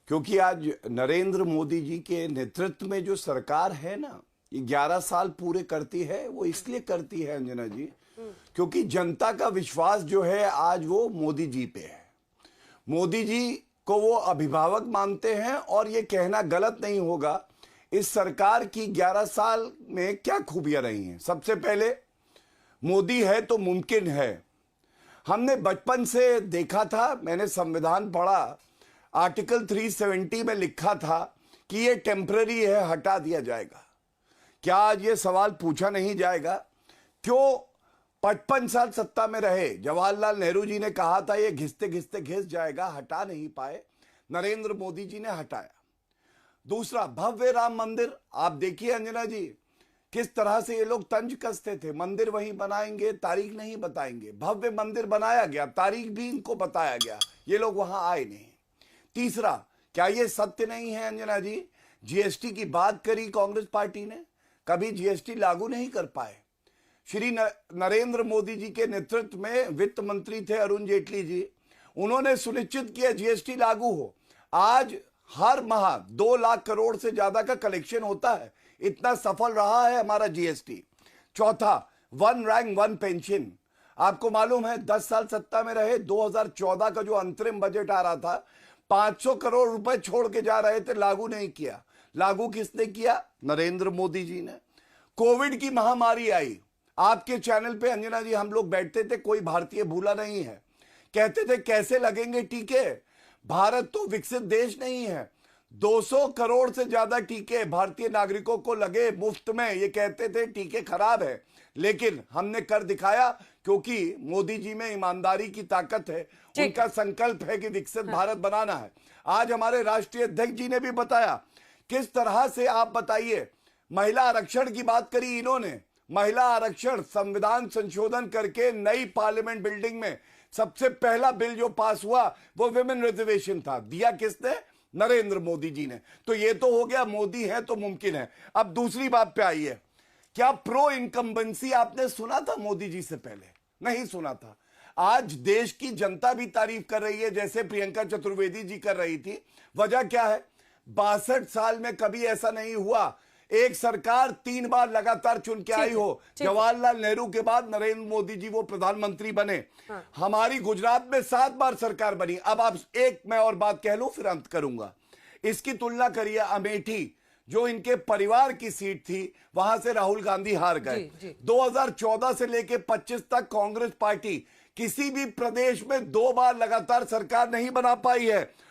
क्योंकि आज नरेंद्र मोदी जी के नेतृत्व में जो सरकार है ना, ये 11 साल पूरे करती है। वो इसलिए करती है अंजना जी, क्योंकि जनता का विश्वास जो है आज वो मोदी जी पे है। मोदी जी को वो अभिभावक मानते हैं और ये कहना गलत नहीं होगा इस सरकार की 11 साल में क्या खूबियां रही हैं। सबसे पहले, मोदी है तो मुमकिन है। हमने बचपन से देखा था, मैंने संविधान पढ़ा, आर्टिकल 370 में लिखा था कि ये टेम्पररी है, हटा दिया जाएगा। क्या आज ये सवाल पूछा नहीं जाएगा, क्यों 55 साल सत्ता में रहे? जवाहरलाल नेहरू जी ने कहा था ये घिसते घिसते घिस जाएगा, हटा नहीं पाए, नरेंद्र मोदी जी ने हटाया। दूसरा, भव्य राम मंदिर। आप देखिए अंजना जी, किस तरह से ये लोग तंज कसते थे, मंदिर वहीं बनाएंगे, तारीख नहीं बताएंगे। भव्य मंदिर बनाया गया, तारीख भी इनको बताया गया, ये लोग वहां आए नहीं। तीसरा, क्या ये सत्य नहीं है अंजना जी, जीएसटी की बात करी कांग्रेस पार्टी ने, कभी जीएसटी लागू नहीं कर पाए। श्री नरेंद्र मोदी जी के नेतृत्व में वित्त मंत्री थे अरुण जेटली जी, उन्होंने सुनिश्चित किया जीएसटी लागू हो। आज हर माह 2 लाख करोड़ से ज्यादा का कलेक्शन होता है, इतना सफल रहा है हमारा जीएसटी। चौथा, 1 रैंक 1 पेंशन। आपको मालूम है 10 साल सत्ता में रहे, 2014 का जो अंतरिम बजट आ रहा था 500 करोड़ रुपए छोड़ के जा रहे थे, लागू नहीं किया। लागू किसने किया? नरेंद्र मोदी जी ने। कोविड की महामारी आई, आपके चैनल पे अंजना जी हम लोग बैठते थे, कोई भारतीय भूला नहीं है, कहते थे कैसे लगेंगे टीके, भारत तो विकसित देश नहीं है। 200 करोड़ से ज्यादा टीके भारतीय नागरिकों को लगे मुफ्त में, ये कहते थे टीके खराब है, लेकिन हमने कर दिखाया, क्योंकि मोदी जी में ईमानदारी की ताकत है, उनका संकल्प है कि विकसित भारत बनाना है। आज हमारे राष्ट्रीय अध्यक्ष जी ने भी बताया किस तरह से, आप बताइए, महिला आरक्षण की बात करी इन्होंने। महिला आरक्षण, संविधान संशोधन करके नई पार्लियामेंट बिल्डिंग में सबसे पहला बिल जो पास हुआ वो विमेन रिजर्वेशन था, दिया किसने? नरेंद्र मोदी जी ने। तो ये तो हो गया, मोदी है तो मुमकिन है। अब दूसरी बात पे आइए, क्या प्रो इनकम्बेंसी आपने सुना था मोदी जी से पहले? नहीं सुना था। आज देश की जनता भी तारीफ कर रही है, जैसे प्रियंका चतुर्वेदी जी कर रही थी। वजह क्या है? 62 साल में कभी ऐसा नहीं हुआ एक सरकार 3 बार लगातार चुन के आई हो। जवाहरलाल नेहरू के बाद नरेंद्र मोदी जी वो प्रधानमंत्री बने। हाँ। हमारी गुजरात में 7 बार सरकार बनी। अब आप एक मैं और बात कह लूं फिर अंत करूंगा। इसकी तुलना करिए अमेठी, जो इनके परिवार की सीट थी, वहां से राहुल गांधी हार गए। 2014 से लेके 25 तक कांग्रेस पार्टी किसी भी प्रदेश में 2 बार लगातार सरकार नहीं बना पाई है।